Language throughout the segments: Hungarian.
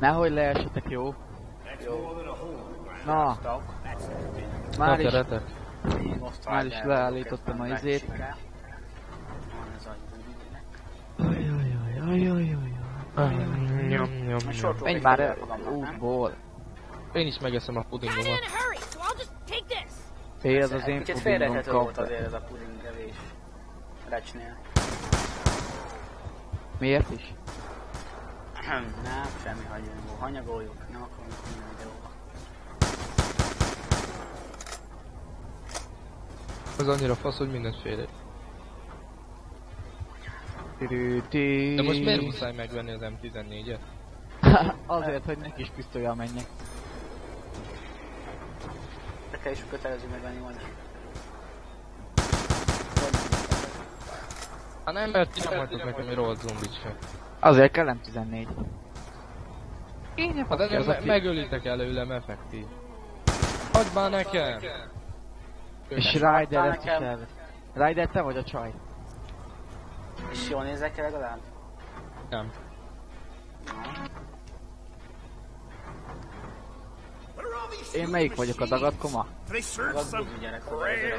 Nehogy leessetek, jó? Jó. Na, már is, Már is leállítottam a izét. Menj már el útból. Én is megeszem a pudingomat. Ez az én kicsit pudingom félrehető volt kapta. azért ez a pudingevés. Recsnél. Miért is? Nem, semmi hanyagoljuk, nem akarunk minden videóba. Az annyira fasz, hogy mindenféle. De most miért muszáj megvenni az M14-et? Azért, hogy neki is pisztollyal menjek. Te is kötelező megvenni majd. Hát nem, mert ti nem hagytok nekem egy rohadt zombit sem. Azért kell M14. Hát de megölitek előlem effektív. Hagyd már nekem! És Ryder ezt is elvesz. Ryder, te vagy a csaj? És jól nézek ki legalább? Nem. Én melyik vagyok, a dagatkoma? Az buzi gyerek,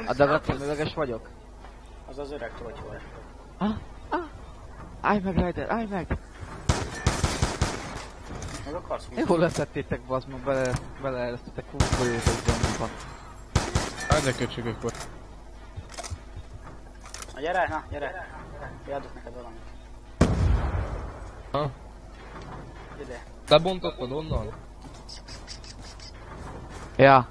A dagatkomüveges vagyok? az az öreg tortyol. Állj meg, Ryder, állj meg! Meg akarsz mit? Jól leszettétek, bazd meg, beleeresztettek kurva jót egy zombiba. Hát de köcsögök vagy. Na gyere, na gyere! Kiadok neked valamit. Ha? Ide. Lebontottad onnan? Ja.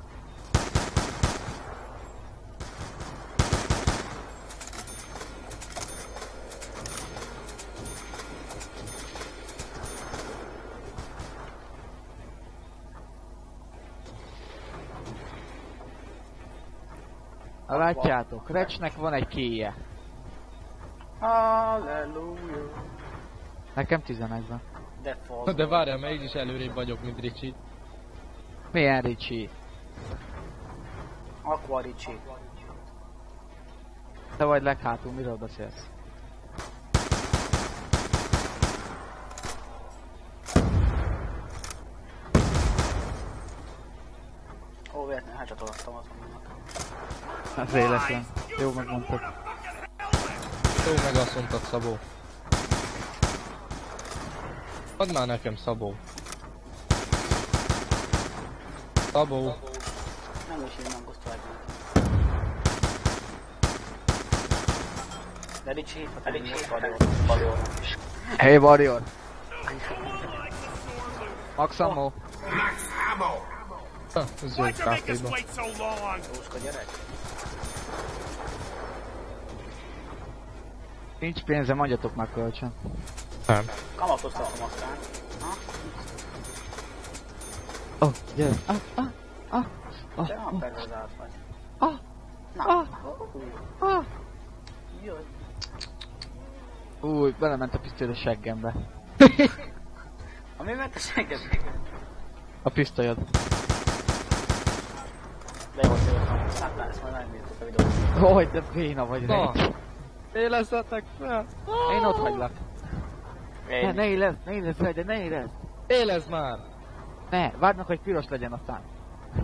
Látjátok, Recsnek van egy kéje. Halleluja. Nekem 11 van. De fasz. De várjál, mert így is előrébb vagyok, mint Ricsi. Milyen Ricsi? Aquaricsi. Te vagy leghátul, miről beszélsz? Ó, véletlenül elcsatolottam azonnak. Az véletlen. Jó megmondtad. Jó, meg azt mondtad, Szabó. Add már nekem, Szabó. Szabó. Nem úgy hívnám Gusztvágynak. De Ricsi hívhat elég most Warriornak is. Hey Warrior! Max ammo! Ha, ez jó kávéba. Jóska gyerek. Nincs pénzem, adjatok már kölcsön. Nem. Kamatoztatom aztán. Oh, gyere! Te nem perverzált vagy. Jöjj. Új, belement a pisztoly a seggembe. Ami ment a segget? A pisztolyod. De jó, ezt majd megnézzük a videót. Hogy de béna vagy, Na. Recs. Élezzetek fel! Én ott hagylak. Ne élezd, Ryder, ne élezd! Élezd már! Ne, várd meg, hogy piros legyen aztán.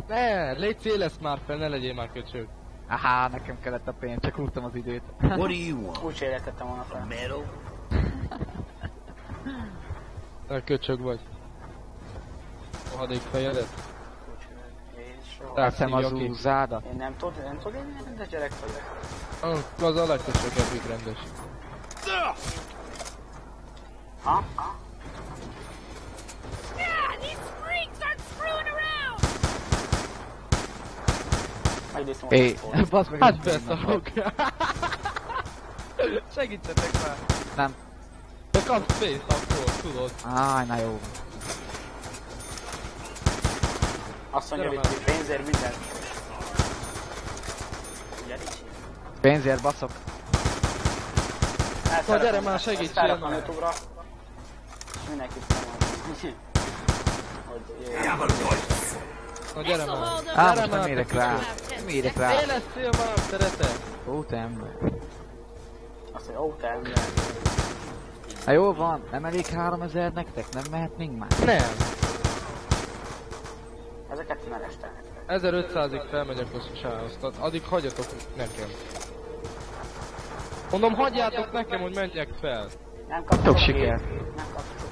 Ne, légy éleszd már fel, ne legyél már köcsög. Ahá, nekem kellett a pénz, csak húztam az időt. What do you want? Úgy séreltettem volna fel. Metal? Te köcsög vagy. Rohadék fejedet. Teszem az úzádat. Én nem tudod, én rendes gyerek vagyok. Az a legköcsögebb rendes. Ha? Megnéztem a Hé, szót. basz meg. Hát beszarok. Segítsetek már. Nem. De kapsz pénzt akkor, tudod. Áj, na jó. Azt mondja, Gyere hogy pénzért minden. Ugye, Ricsi? Pénzért baszok. Na, gyere már, segítsél Felrakom már. YouTube-ra. És mindenkit nem Na gyere már. Á, Gyere most nem már, érek te rá. köcsög. Nem érek rá. Élesztél már, szeretem. Ó, te ember. Azt mondja, ó, te ember. Na jó van, nem elég 3000 nektek? Nem mehetnénk már? Nem. Mereste. 1500-ig felmegyek a sához, tehát addig hagyjatok nekem. Mondom, hagyjátok nekem, hogy menjek fel. Nem kaptok sikert. Nem kaptok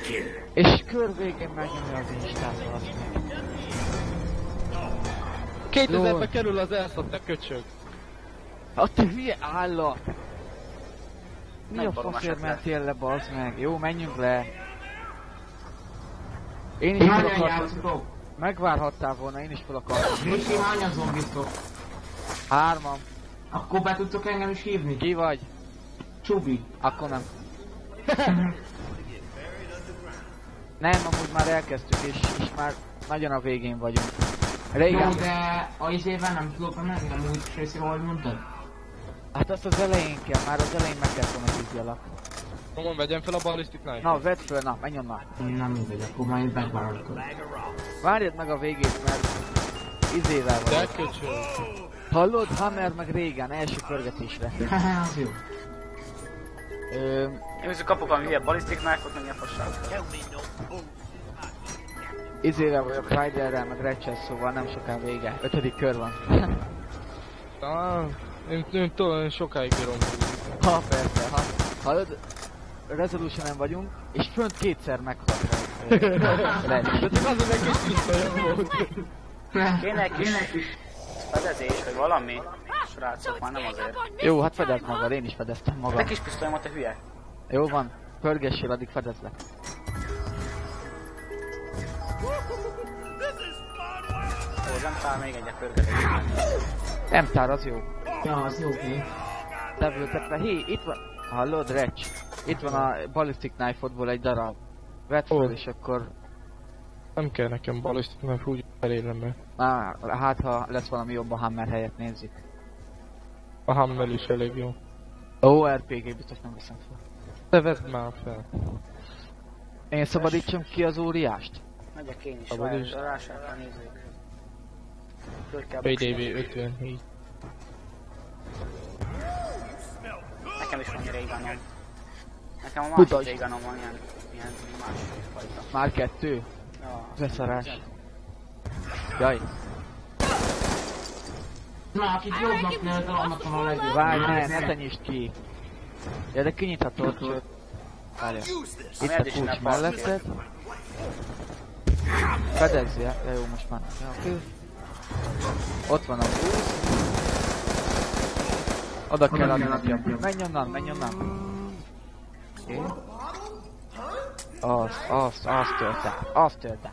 ki. És kör végén megnyomja az Instát, az meg. 2000-be kerül az elszat, te köcsög. A te hülye állat! Mi Nem a barom faszért esetleg. mentél le, bazd meg? Jó, menjünk le. Én is fel akartam. Megvárhattál volna, én is fel akartam. Miki, hányan zombitok? 3-an. Akkor be tudtok engem is hívni? Ki vagy? Csubi. Akkor nem. Nem, amúgy már elkezdtük, és már nagyon a végén vagyunk. Régen. Jó, de a izével nem tudok menni, nem úgy részével, ahogy mondtad? Hát azt az elején kell, már az elején meg kellett volna hívjalak. Mondom, vegyem fel a ballistic knife. Na, vedd föl, na, menj onnan. Nem mindegy, akkor már itt megvárok. Várjad meg a végét, mert izével De vagy. köcsög. Hallod? Hammer meg régen, első pörgetésre. Haha, az jó. Én viszont kapok valami hülye ballistic knife-ot, meg ilyen fasság. Izével vagyok Riderrel, meg Ratchet, szóval nem soká vége. 5. kör van. Én tudom, sokáig bírom. Ha, persze, ha. Hallod? Resolution-en vagyunk, és fönt kétszer meghalt. De csak az egy kis pisztolyom volt. Kéne egy kis fedezés, vagy valami. Srácok, már nem azért. Jó, hát fedezd magad, én is fedeztem De magam. kis pisztolyom, te hülye. Jó van, pörgessél, addig fedezlek. Ó, nem talán még egyet pörgetek. M-tár, az jó. Ja, az jó, oké. Tevültetve, hé, itt van... Hallod, Recs? Itt van a ballistic knife-odból egy darab. Vedd fel, és akkor... Nem kell nekem ballistic knife, úgy elérem be. Hát ha lesz valami jobb a Hammer helyett, nézzük. A Hammer is elég jó. Ó, RPG, biztos nem veszem fel. De vedd már fel. Én szabadítsam ki az óriást? Megyek én is, Abban is. várj, rásárra nézzük. Hogy kell PDV boxolni. 57. Nekem is van egy Raygunom. Nekem a Mutasd. másik Raygunom van ilyen másik fajta. Már 2? Ja, Beszarás. Jaj. Na, akit jobbnak nézd, annak van a legjobb. Várj, ne tenyisd ki. Ja, de kinyithatod, sőt. Várja. Itt a kulcs melletted. Fedezzél. Ja, jó, most már. Ja, oké. Ott van a busz. Oda kell adni neki. Menj onnan, menj onnan. Oké. Azt tölt el.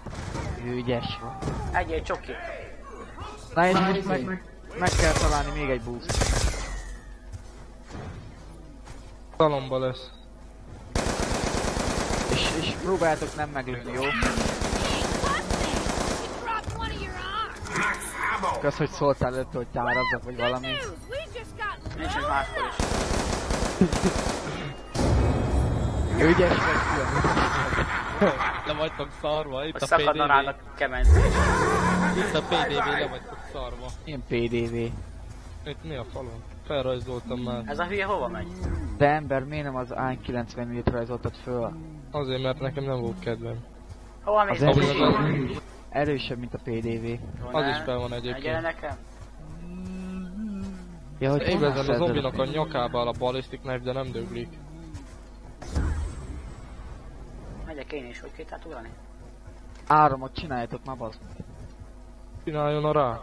Ügyes van. egy csoki. Na és most meg kell találni még egy boost. Talomba lesz. És próbáljátok nem meglőni, jó? Kösz, hogy szóltál előtte, hogy tárazzak, vagy valami. Nincs egy máskor is. Ügyes vagy, külön. Le vagytok szarva, itt Hogy a szakadna PDV. rád a kemencé. Itt a PDV, le vagytok szarva. Ilyen PDV. Itt mi a falon? Felrajzoltam már. Ez a hülye hova megy? De ember, miért nem az AN-94-t rajzoltad föl? Azért, mert nekem nem volt kedvem. Hova mész? Az erősebb. Erősebb, mint a PDV. Az is fel van Egyere egyébként. nekem? Ja, hogy Évezem a zombinak a nyakába a ballistic knife, de nem döglik. Megyek én is, hogy két átugrani? Áramot csináljátok, már bazd. Csináljon a rák.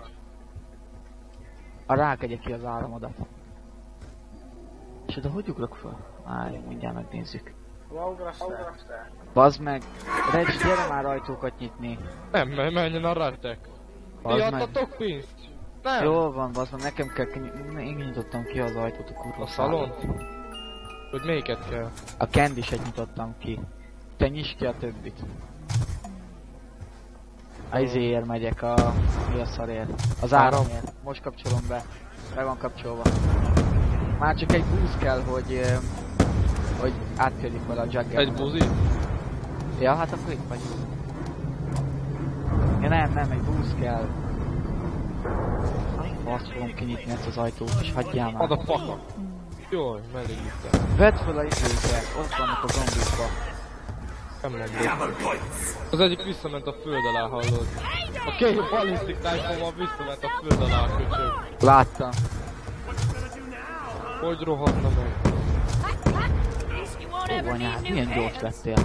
A rák egye ki az áramodat. És oda hogy ugrok fel? Állj, mindjárt megnézzük. Hova ugrasz fel? Bazd meg! Recs, gyere már ajtókat nyitni. Nem, menjen a rátek. Bazd Ti meg. adtatok pénzt? Nem. Jól van, bazd meg, nekem kell én nyitottam ki az ajtót a kurva A szalont? Hogy melyiket kell? A candiset nyitottam ki. Te nyisd ki a többit. A izéért megyek, a... mi a szarért? Az áramért. Most kapcsolom be. Be van kapcsolva. Már csak egy boost kell, hogy áttérjük vele a jugget. Egy buzi? Ja, hát akkor itt vagyunk. Ja nem, egy boost kell. Azt fogom kinyitni ezt az ajtót, és hagyjál már. Ad a faka. Jaj, mellé jöttem. Vedd fel a izéket, ott vannak a zombikba. Nem mondom. Az egyik visszament a föld alá, hallod. A két ballisztik tájfommal visszament a föld alá a köcsög. Láttam. Hogy rohadna meg? Ó, anyád, milyen gyors lettél.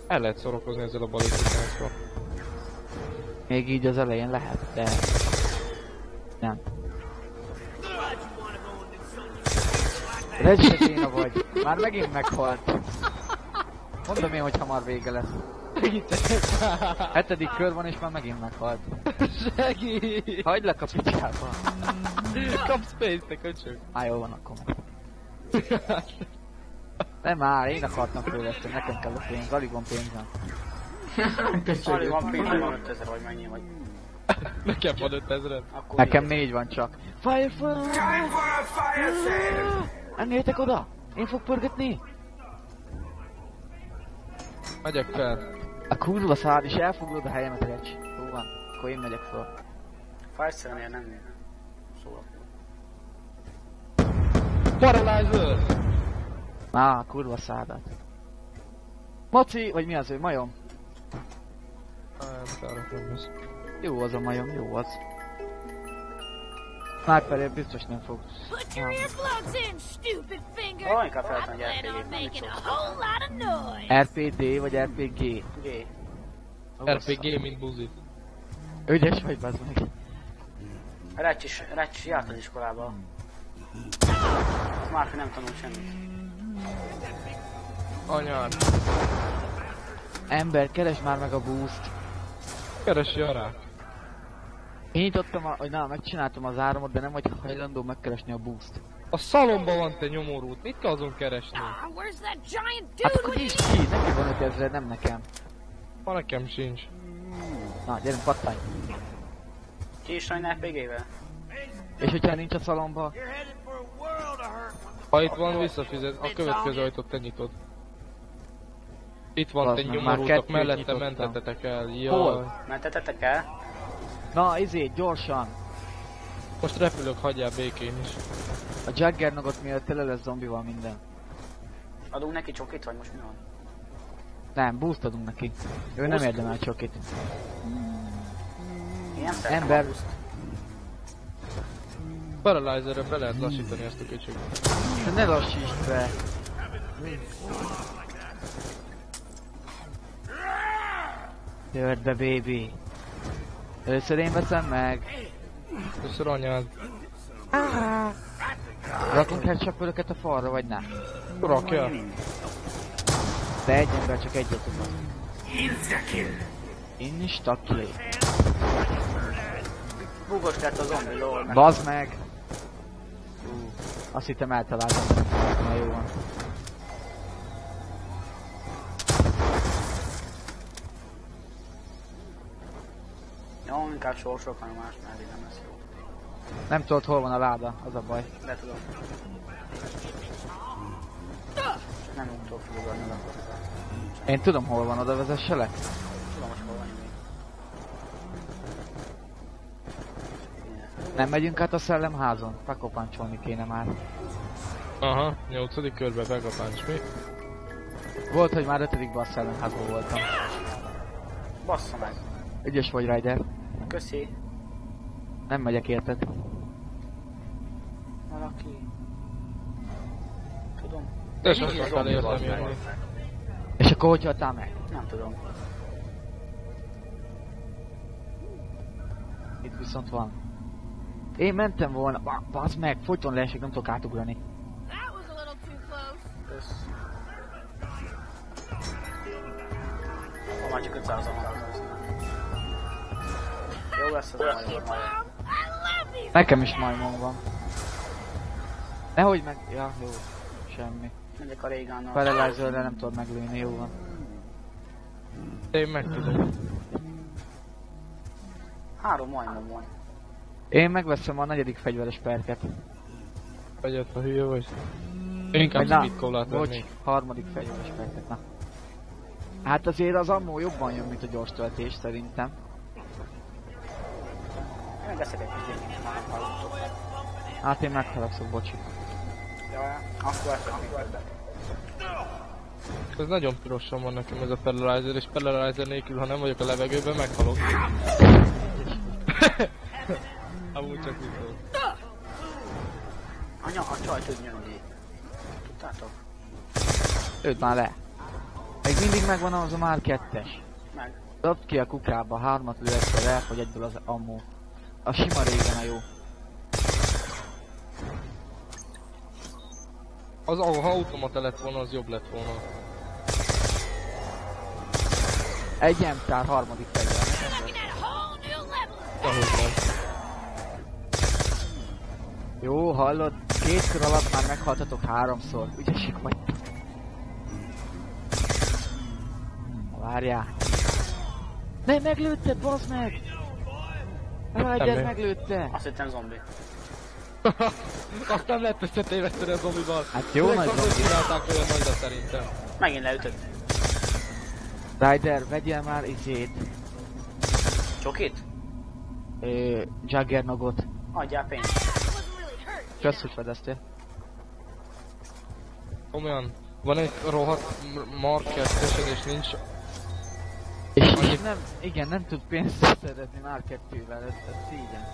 El lehet szorokozni ezzel a ballisztikákkal. Még így az elején lehet, de... Nem. Regina vagy. Már megint meghalt. Mondom én, hogy hamar vége lesz. Hetedik kör van és már megint meghalt. Segíts! Hagylak a picsába. Kapsz space, te köcsög. Á, jól van akkor. Nem már, én akartam fölveszteni, nekem kell a pénz, alig van pénzem. Alig van pénzem, van 5000 vagy mennyi vagy. Nekem van 5000. Nekem 4 van csak. Firefly! Ennétek oda? Én fog pörgetni? Megyek fel. A kurva szád is elfoglod a helyemet, Recs. Jó van, akkor én megyek fel. Fireszernél nem szólok. Paralyzer! Á, a kurva szádat. Maci, vagy mi az ő, majom? Nem lesz. Jó az a majom, jó az. Sniperért biztos nem fog. Put your earplugs in, stupid finger! Ó, inkább or I feltenni plan on RPG-t, nem making a mit whole lot of noise! RPG vagy RPG? G. RPG, mint buzi. Ügyes vagy, bazd meg. Recs járt az iskolába. Márfi nem tanul semmit. Anyád. Ember, keresd már meg a boost. Keresi a rá. Én nyitottam hogy megcsináltam az áramot, de nem vagy hajlandó megkeresni a boost. A szalomban van, te nyomorút. Mit kell azon keresni? Ah, where's that giant Hát dude akkor with nincs ki, neked van 5000, nem nekem. Ha nekem sincs. Na, gyerünk, pattanj. Ki is rajna RPG-vel? És hogyha nincs a szalomba? Ha itt van, visszafizet. A következő ajtót te nyitod. Itt van, Bazd te meg, már nyomorútok, kettőt mellette nyitottam. mentetetek el. Jaj. Hol? Mentetetek el? Na, gyorsan. Most repülök, hagyjál békén is. A Juggernaut miatt tele lesz zombival minden. Adunk neki csokit, vagy most mi van? Nem, boost adunk neki. Ő nem Boost? érdemel csokit. Ilyen szeretem Ember. a buszt. Paralyzerre be lehet lassítani ezt a kicsit. De ne lassítsd be. Jövd be, baby. Először én veszem meg. Köször anyád. Rakunk headshot-pöröket a falra, vagy nem? Rakja. De egy ember csak egyet tud. Insta-kill. Bugos lett a zombi, lol. Bazd meg! Azt hittem eltaláltam, de nem találtam, na jó van. Jó, inkább sorsok, hanem más mellé nem lesz jó. Nem tudod, hol van a láda, az a baj. De tudom. Nem tudok fölugorni a lapot. Én tudom, hol van, oda vezesselek? Tudom, most hol van még. Nem megyünk át a szellemházon? Pakopancsolni kéne már. Aha, 8. körbe vegapáncs, mi? Volt, hogy már 5-ben a szellemházban voltam. Bassza meg. Ügyes vagy, Ryder. Köszi. Nem megyek érted. Valaki. Tudom. De sosem kell értem jönni. És akkor hogy haltál meg? Nem tudom. Itt viszont van. Én mentem volna, bazd meg, folyton leesik, nem tudok átugrani. That was a little too close. Kösz. Ha már csak 500-an van. Jó lesz az a majom. Mom, I love these. Nekem is majmom van. Nehogy meg... Ja, jó. Semmi. Megyek a régánnal. Paralyzerre nem tudod meglőni, jó van. Én meg tudom. 3 majmom van. Én megveszem a 4. fegyveres perket. Egyet, ha hülye vagy. Inkább Na, speed collát bocs, vennék. 3. fegyveres perket, na. Hát azért az ammó jobban jön, mint a gyors töltés, szerintem. Megeszek egy kis gyengét, már nem hallottok. Hát én megharagszok, bocsi. Ja, akkor ezt Ez nagyon pirosan van nekem ez a Paralyzer, és Paralyzer nélkül, ha nem vagyok a levegőben, meghalok. Amúgy csak viszont. Anya, a csaj tud nyomni. Tudtátok? Őt már le. Még mindig megvan az a már 2-es. Meg. Dobd ki a kukába, 3-at lő egyszerre, hogy egyből az ammo. A sima régen a jó. Az, ha automata lett volna, az jobb lett volna. Egy emtár, harmadik fegyver. Unlocking at a whole new level. Ahogy nem. Jó, hallod? 2 kör alatt már meghaltatok 3-szor. Ügyesek vagy. Várjál. Ne, meglőtted, bazd meg! Ryder meglőtte! Azt hittem zombi. Azt nem lehet összetéveszteni a zombival. Hát jó nagy zombi. zombi. Csinálták olyan nagyra szerintem. Megint leütött. Ryder, vegyél már izét. Csokit? Juggernogot. Adjál pénzt. Wasn't really hurt. Kösz, hogy fedeztél. Komolyan. Van egy rohadt Mark 2-esed és nincs... És nem, igen, nem tud pénzt szerezni már 2-vel, ez szígyen.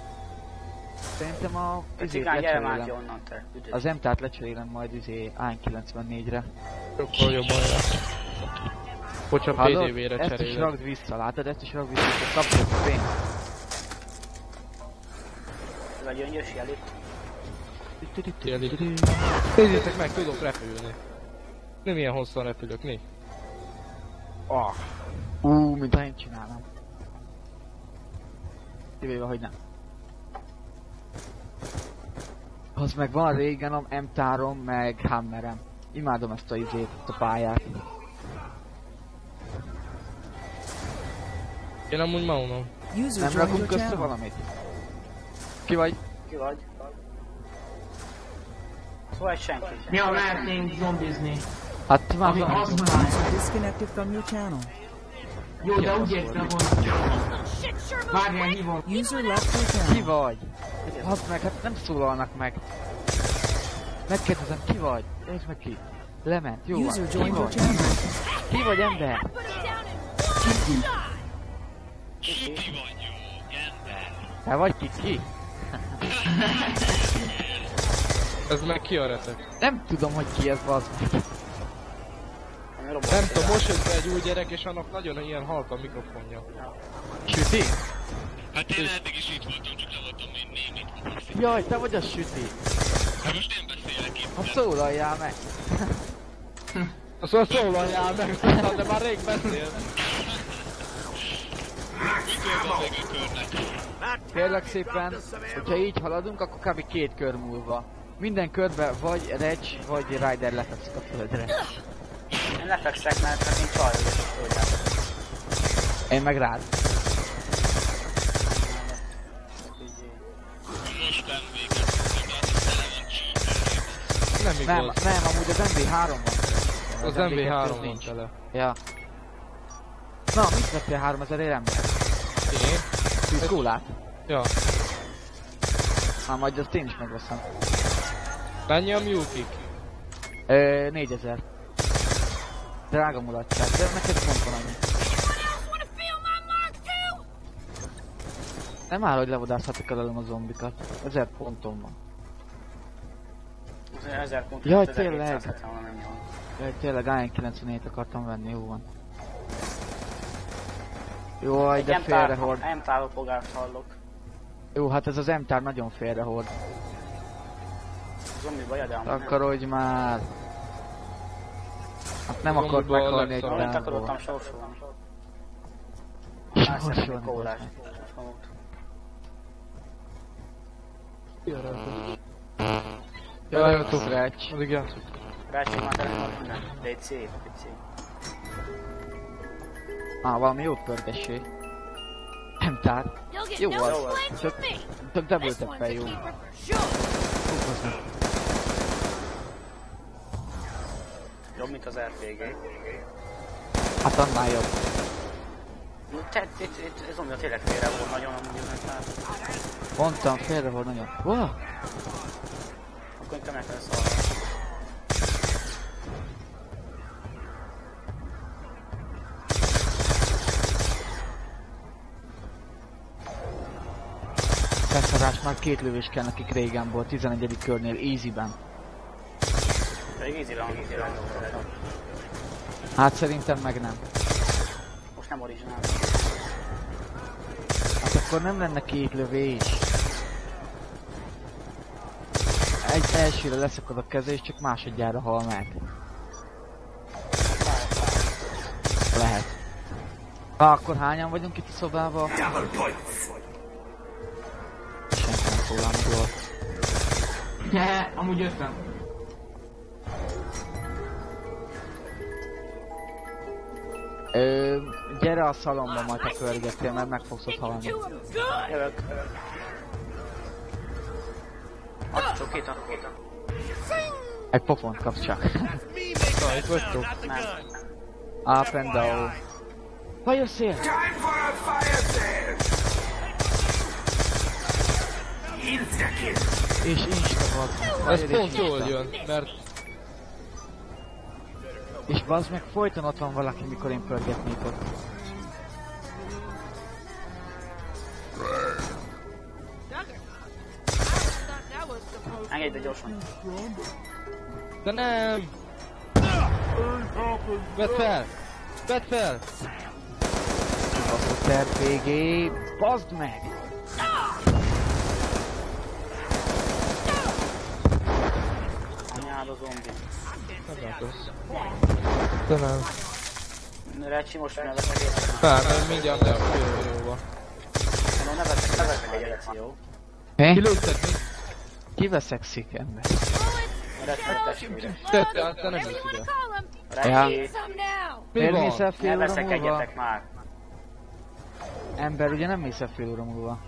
Szerintem a izét Cigány, gyere már ki lecserélem. onnan te. Üdös. Az M-tát lecserélem majd AN94-re. Sokkal jobban jár. Hogyha Hallod? PDV-re Ezt is cseréled. ragd vissza, látod? Ezt is ragd vissza, hogy kapcsolod a pénzt. Ez a gyöngyös jeli. Nézzétek meg, tudok repülni. Nem ilyen hosszan repülök, mi? Mint ha én csinálom. Kivéve, hogy nem. Az meg van régen a M-tárom, meg Hammerem. Imádom ezt a izét, ezt a pályát. Én amúgy ma unom. Nem rakunk össze valamit? Ki vagy? Ki vagy? Szóval senki. Ja, lehetnénk zombizni. Hát már Ami van. az már. Disconnected from your channel. Jó, de úgy értem, hogy... Shit sure moved Várjál, quick. hívom. User left your Ki channel. vagy? Hadd meg, hát nem szólalnak meg. Megkérdezem, ki vagy? Nézd meg ki. Lement, jó van. User Ki joined your vagy? channel. Ki vagy, ember? Put him down in one shot. Te vagy ki? Ez meg ki a retek? Nem tudom, hogy ki ez, bazd meg. Ami robot. Nem tudom, most jött be egy új gyerek, és annak nagyon ilyen halk a mikrofonja. Süti? Hát én eddig is itt voltam, csak nem voltam én némit. Jaj, te vagy a süti. Hát most én beszélek itt. Ha szólaljál meg. Szóval szólaljál meg, de már rég beszél. Mikor van még a körnek? Kérlek szépen, hogyha így haladunk, akkor kb. 2 kör múlva. Minden körbe vagy Reg, vagy Ryder lefekszik a földre. Én lefekszek, mert hát én csaj vagyok, ezt tudjátok. Én meg rád. Most nem véget, tele van cheater. Nem Nem, igaz. nem, amúgy az MV3 van. Az MV2 MV3 van nincs. tele. Ja. Na, mit vettél 3000 ember? Én? Tűzkólát? Ja. Majd azt én is megveszem. Mennyi a mjukik? 4000. Drága mulatság, de neked pont van annyi. Wanna feel my mark too? Nem áll, hogy levadászhatok el a zombikat. 1000 ponton van. Az 1000 pont. Jaj, 1770 van, nem van. Jaj, tényleg AN97 akartam venni, jó van. Jaj, de félrehord. M-táló pogárt hallok. Jó, hát ez az M-tár nagyon félrehord. Zombi baj, de amúgy nem. Takarodj már! Hát nem Zombi akart baj, meghalni egy Alexander. Amit támból. takarodtam, sorsolom. Sorsolni, Elszedni kólás. bazd Jaj, jöttök Recs. Addig játszunk. Rácsik már telefonot minden. De egy szép, egy szép. Valami jó pörgessé. M-tár. You'll get Jó no az. flames Csak, from me. csak This debültebb one's fel a jó. keeper for sure. Jobb, mint az RPG. Hát annál jobb. Ez zombi tényleg félre volt nagyon amúgy az M-tár. Mondtam, félrehord nagyon. Wow! Akkor inkább meg kell szólni. Beszarás, már 2 lövés kell nekik régenból, 11. körnél, easy-ben. Pedig easy-ben van, easy-ben. Hát szerintem meg nem. Most nem originál. Hát akkor nem lenne 2 lövés. Egy elsőre leszakad a keze és csak másodjára hal meg. Lehet. Ha akkor hányan vagyunk itt a szobában? Senki nem szólamodol. Amúgy jöttem. Gyere a szalomba, majd te pörgettél, mert meg fogsz ott halni. Jövök. Adj csokit akkor. Egy pofont kapsz csak. Na, itt vagytok. Nem. Up and down. Fire sale! És insta bazd. Ez pont jól jön, mert... És bazd meg folyton ott van valaki, mikor én pörgetnék ott. Engedj be gyorsan. De nem! Vedd fel! Vedd fel! Kibaszott RPG, bazd meg! Anyád a zombi. De nem. Recsi most mi az egész? Pár, mindjárt le a félviróba. Mondom, ne veszek egy Recsi, jó? Mi? Kilőtted mi? Kiveszek ember. Recsi, testvére. Te nem jössz ide. Recsi, Some now. Mi Miért van? mész el fél ne óra múlva? veszekedjetek már. Ember, ugye nem mész el fél óra múlva?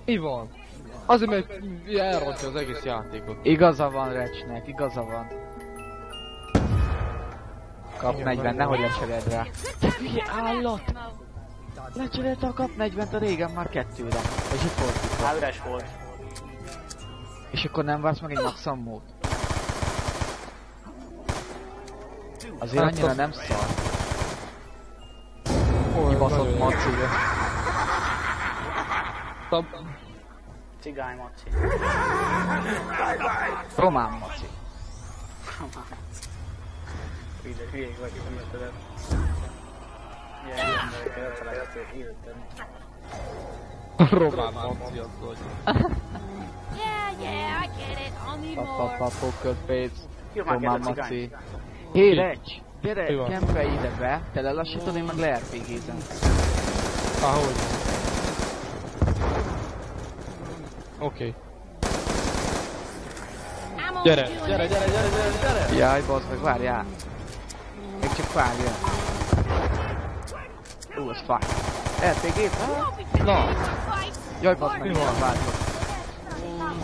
Mi van? Azért mert elrontja az egész játékot. Igaza van Recsnek, igaza van. Kap 40, nehogy lecseréld rá. Te hülye állat! Lecserélte a kap 40-t a régen már 2-re. És itt volt. Már üres volt. És akkor nem vársz meg egy maximumot? Azért Hát annyira az- nem szar. Kibaszott macire. Cigány maci. Román maci. Hülyék vagy, nem érted. Ilyen emberek elfelejtették, írtam. Román maci az vagy. Yeah, I get it. I'll need more. Papapá, poker face. Jó, már Román kérdez maci. cigány. Hé Recs! Gyere, Mi van? kempelj ide be, te lelassítod, én meg le-RPG-zem. Ahogy. Oké. I'm only Gyere, doing gyere, this. gyere. Jaj, bazd meg, várjál. Még csak pár jön. Az fuck. RPG-t? Won't be Na, fight. Jaj, bazd meg, Mi van? van váltok.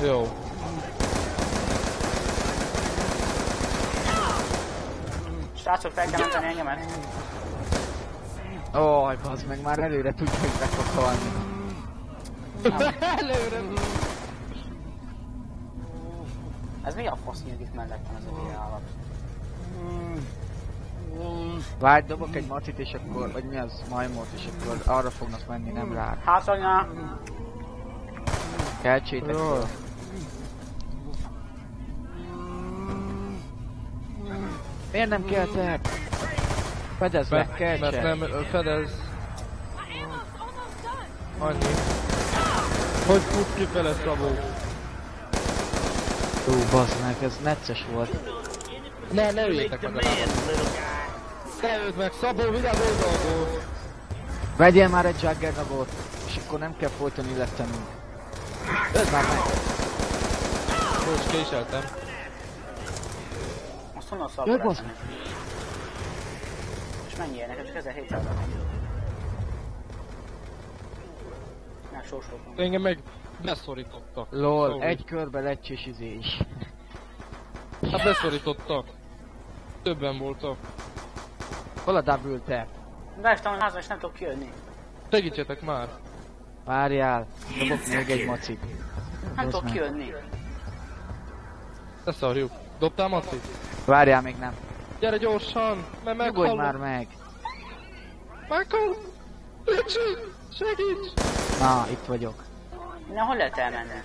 jó. Srácok, fel kell menteni engemet. Ój, bazd meg, már előre tudja, hogy meg fog halni. Előre. Ez mi a fasz nyílik itt mellettem ez a hülye állat? Várj, dobok egy macit és akkor, vagy mi az, majmot, és akkor arra fognak menni, nem rá. Hátranyá! Keltsétek föl. Miért nem keltek? Fedezd meg, Mert keltse. nem fedez My ammo's almost done. annyi. Hogy fut kifele Szabó? Bazd meg, ez necces volt. Ne üljétek meg a lábat. Ne öld meg, Szabó, vigyázz oldalból! Vegyél már egy Juggernaut, és akkor nem kell folyton illettenünk. Öld már meg! Bocs, késeltem. Azt honnan szar Jaj, lehet bazd tenni? És mennyi nekem csak 1700 Nem, sorsoltam. Engem meg beszorítottak. LOL, Sorry. egy körbe Recs és izé is. Hát beszorítottak. Többen voltak. Hol a double tap? Beestem a házba és nem tudok kijönni. Segítsetek már. Várjál, dobok még egy macit. Nem Bazd tudok meg. kijönni. Leszarjuk. Dobtál macit? Várjál, még nem. Gyere gyorsan, mert Nyugodj meghallom. már meg. Meghallom. Segíts! Segíts! Na, itt vagyok. Na, hol lehet elmenni?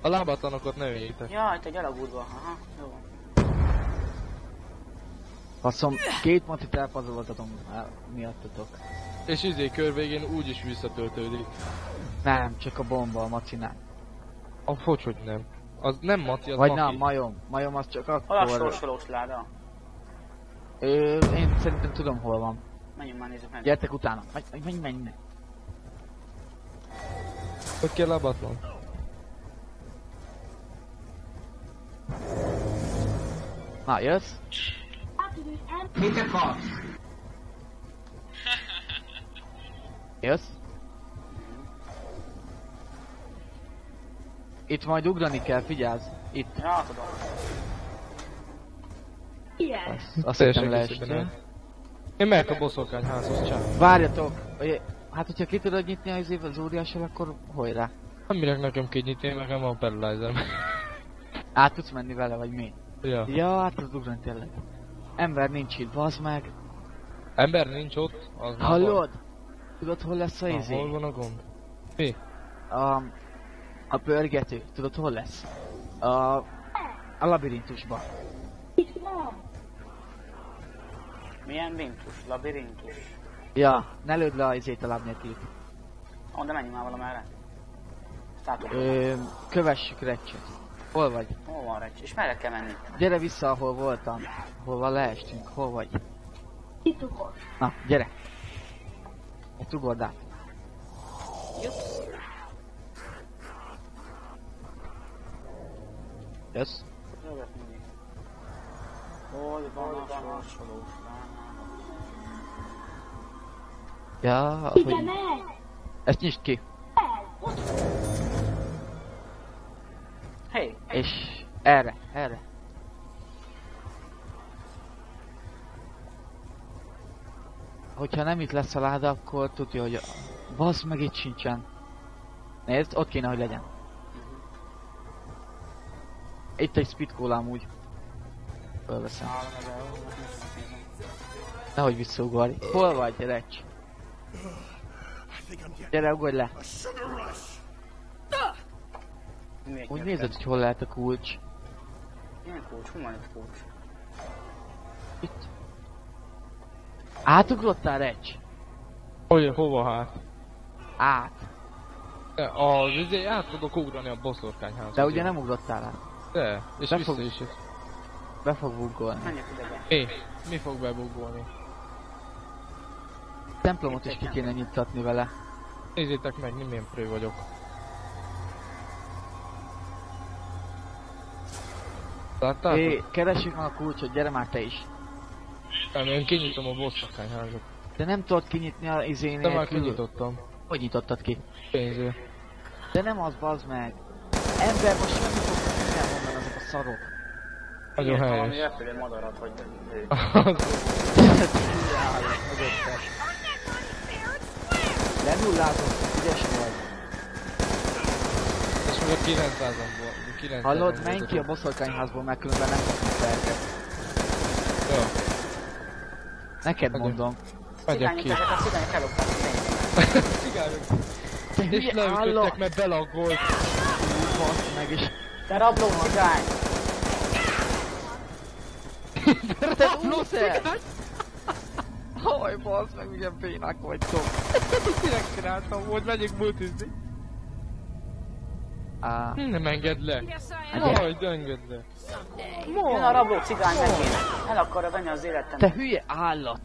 A lábatlanokat ne öljétek. Ja, itt egy alagútba. Aha, jó. Faszom, 2 matit elpazaroltatom miattatok. És kör végén úgyis visszatöltődik. Nem, csak a bomba a macinál. Hogy nem. Az nem Maci, az Vagy Maki. nem, majom. Majom az csak Hol a akkor... sorsolós láda? Én szerintem tudom hol van. Menjünk már, nézzük meg. Gyertek utána. Menj. Hogy kell lábatlan? Na, jössz? Mit akarsz? Jössz? Itt majd ugrani kell, figyelsz. Itt. Ja, tudom. Azt Teljesen hittem készülben leestél. el. Én megyek a boszorkányházhoz, csak. Várjatok! Hát, hogyha ki tudod nyitni az óriással, akkor hajrá. Nem minek nekem kell nyitni, én nekem van paralyzer. Át tudsz menni vele, vagy mi? Ja. Ja, hát az ugrani tényleg. Ember nincs itt, bazd meg. Ember nincs ott, az már Hallod? Tudod, hol lesz a van. izé? Hol van a gond? Mi? A pörgető. Tudod, hol lesz? A labirintusban. Milyen bintus? Labirintus? Ja, ne lőd le a lábnyelkét. Ó, de menjünk már valamerre. Látom. Kövessük Recset. Hol vagy? Hol van Recs? És merre kell menni? Gyere vissza, ahol voltam. Hol leestünk? Hol vagy? Itt ugor. Na, gyere. Itt ugord át. Jössz? Jövök mindig. Hol van a sorsolós láda? Ja, hogy... Ezt nyisd ki. Hey! És erre. Hogyha nem itt lesz a láda, akkor tudja, hogy... Bazd meg, itt sincsen. Nézd, ott kéne, hogy legyen. Itt egy speed cola amúgy. Fölveszem. Nehogy visszaugorj. Hol vagy, Recs? Gyere, ugorj le. Úgy nézed, hogy hol lehet a kulcs. Milyen kulcs? Hol van itt kulcs? Itt. Átugrottál, Recs? Hova hát? Át. Át tudok ugrani a boszorkányházhoz. De ugye nem ugrottál át. De, és Be vissza fog- is. Be fog buggolni. Menjek ide be. Mi fog bebugolni? Templomot is ki kéne nyittatni vele. Nézzétek meg, én milyen prő vagyok. Láttátok? Keressük meg a kulcsot, gyere már te is. Nem, én kinyitom a boszorkányházat. De nem tudod kinyitni a izén De már nélkül. kinyitottam. Hogy nyitottad ki? Pénzért. De nem az, bazd meg. Ember, most semmi fognak mindenhonnan ezek a szarok. Nagyon Valami helyes. repülő madarat, vagy ő. Lenullázott, ügyes vagy. És még a 900-on 900 Hallod, menj ki a boszorkányházból, mert különben nem kapunk felket. Jó, Neked Megyek. mondom. megyek ki. Ezek a cigányok ellopták a pénzeket. Cigányok. Te És hülye leütöttek, állok! mert belaggolt. Basz meg is. Te rabló cigány! Te lúszer! Haj, basz meg, milyen bénák vagytok. Minek csináltam volt, megyek multizni. Nem engedd le. Yes, I am. Majd engedd le. Jön a rabló cigány megint. El akarja venni az Te életemet. hülye állat!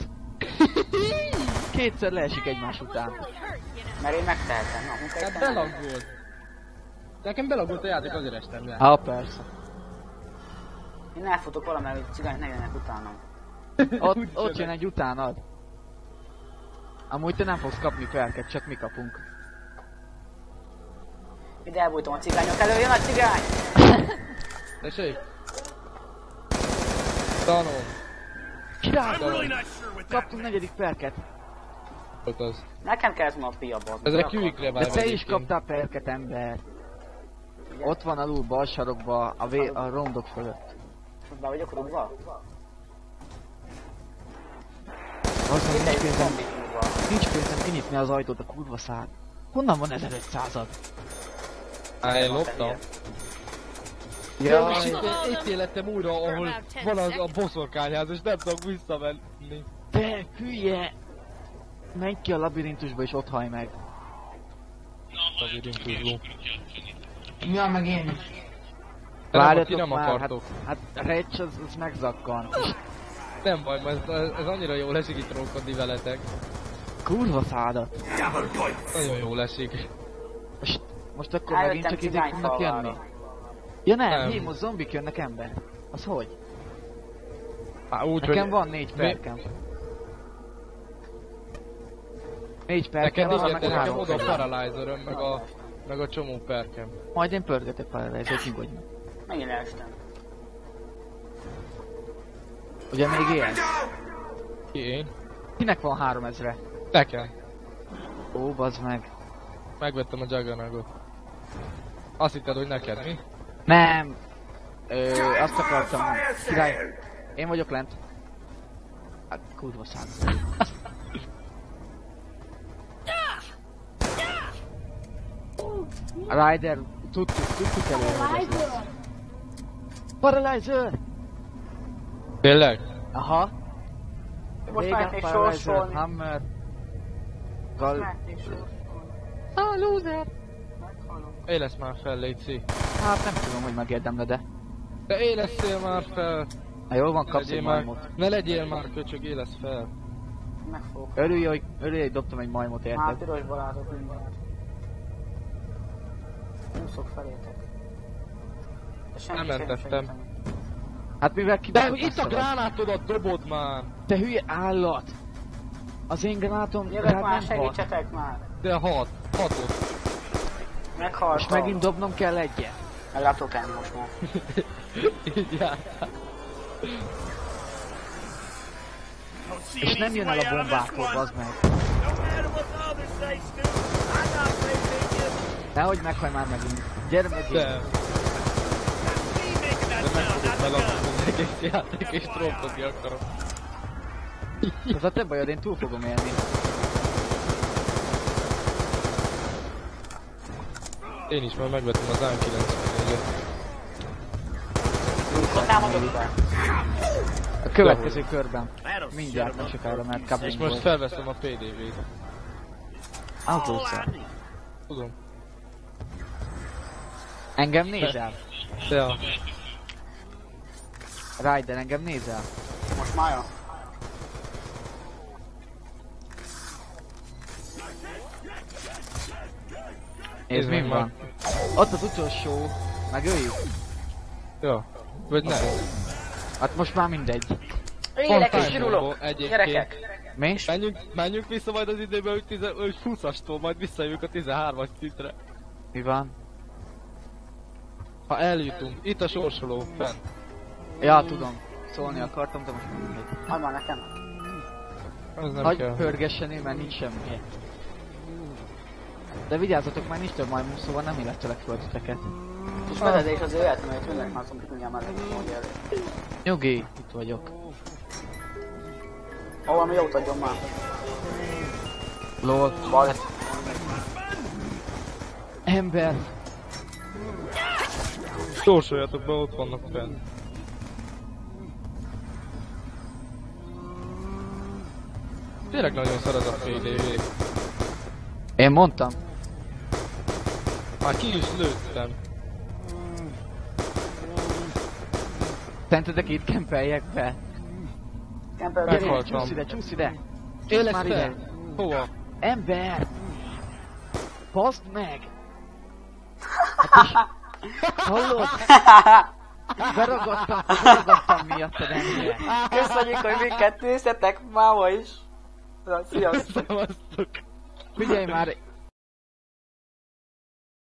Kétszer leesik egymás után. Really hurt, you know. Mert én megtehetem. Na, munkát Hát tenni. belaggolt. Nekem belaggolt a játék, azért estem le. Á, persze. Én elfutok valamelyik, hogy cigányok ne jönnek utánam. Ott jön egy utánad. Amúgy te nem fogsz kapni felket, csak mi kapunk. Ide elbújtom a cigányok elő, jön a cigány! Tessék? Tanom. Király! Kaptunk negyedik perket. Volt az. Nekem kellett volna a pia, bazd. Ezek kivikre De vágva te is egyébként. kaptál perket, ember. Ott van alul bal sarokba, a rondok fölött. Be vagyok rúgva? Az, hogy nincs pénzem, Rúgva. nincs pénzem kinyitni az ajtót, a kurva szár. Honnan van 1500-ad? Én loptam. Ja, És itt élettem újra, ahol van az a boszorkányház, és nem tudok visszamenni. te hülye! Menj ki a labirintusba és ott hajj meg. Labirintusból. Ja, meg én is. Várjatok Várjatok nem már, akartok. hát Recs az megzakkan. Nem baj, mert ez annyira jól esik itt rókodni veletek. Kurva szádat. Nagyon jól esik. Most akkor megint csak idék fognak jönni? Ja nem, Nem. most zombik jönnek ember. Az hogy? Úgy, Nekem van 4 perkem. 4 perkem, Neked van, igen, meg nekem 3 oda a perkem. paralyzeröm, meg a csomó perkem. Majd én pörgetek paralyzert, nyugodj meg. Megint elestem. Ugye még élsz? Ki én? Kinek van 3000-re? Nekem. Ó, bazd meg. Megvettem a Juggernautot. Azt hitted, hogy neked, mi? Nem! Azt akartam. Király. Én vagyok lent. Hát kurva szád. Rider, tudtuk előre, hogy ez lesz. Paralyzer! Tényleg? Aha. Most Régen mehetnék Paralyzer, sorsolni. Hammer. Gal... Mehetnék sorsolni. Ah, loser! Élesz már fel, Léci. Hát nem tudom, hogy megérdemle, de... Te éleszél már fel! Na jól van, kapsz Legyél egy már, majmot. ne legyél már köcsög, élesz fel. Meg fogok. Örülj, hogy dobtam egy majmot, Már érted? piros balázok mindent. Úszok felétek. De senki Nem sem mentettem. segíteni. Hát mivel De kibaszott itt a messze vagy. gránátodat dobod már! Te hülye állat! Az én gránátom Jövök rád már, nem hat. segítsetek már! De hatot. Meghaltam. Most megint dobnom kell egyet. Meg rá tudok enni most már. Így jártál. És nem jön el a bombától, bazd meg. Nehogy meghaj már megint. Gyere megint. De meg fogod megadni az egész játék, és trollkodni akarom. Az a te bajod, én túl fogom élni. Én is már megvettem az AM94-et. Támadok be. A következő körben. Mindjárt nem sokára, mert És kapunk most volt. felveszem a PDV-t. Autószer. Tudom. Engem nézel? Ja. Ryder, engem nézel? Most már jön. Nézd, mi meg van? Ott az utolsó. Megöljük? Ja. Vagy nem. Hát most már mindegy. Élek és time kirulok. bomba egyébként. Gyerekek. Mi? Menjünk vissza majd az időbe, hogy 20-astól, majd visszajövünk a 13-as szintre. Mi van? Ha eljutunk, itt a sorsoló, fent. Ja, tudom. Szólni akartam, de most már mindegy. Add már nekem. Az nem Hagyj kell. pörgessen én, mert nincs semmi. De vigyázzatok, már nincs több majmú, szóval nem illettelek föl titeket. És vezetés az életem, hogy mindenki már szombat mindjárt már mondja elő. Nyugi, itt vagyok. Ó, valami jót adjon már. Lol. Bal. Ember. Sorsoljatok be, ott vannak fent. Tényleg nagyon szar az a PDV. Én mondtam. Már ki is lőttem. Szerintetek itt kempeljek be? Kemper, Meghaltam. Csúsz ide! Élesz már fel? ide! Hova? Ember! Baszd meg! Hát is... Hallod? Beragadtam miattad ennyire. Köszönjük, hogy minket néztetek máma is. Na, sziasztok! Szevasztok! Figyelj már,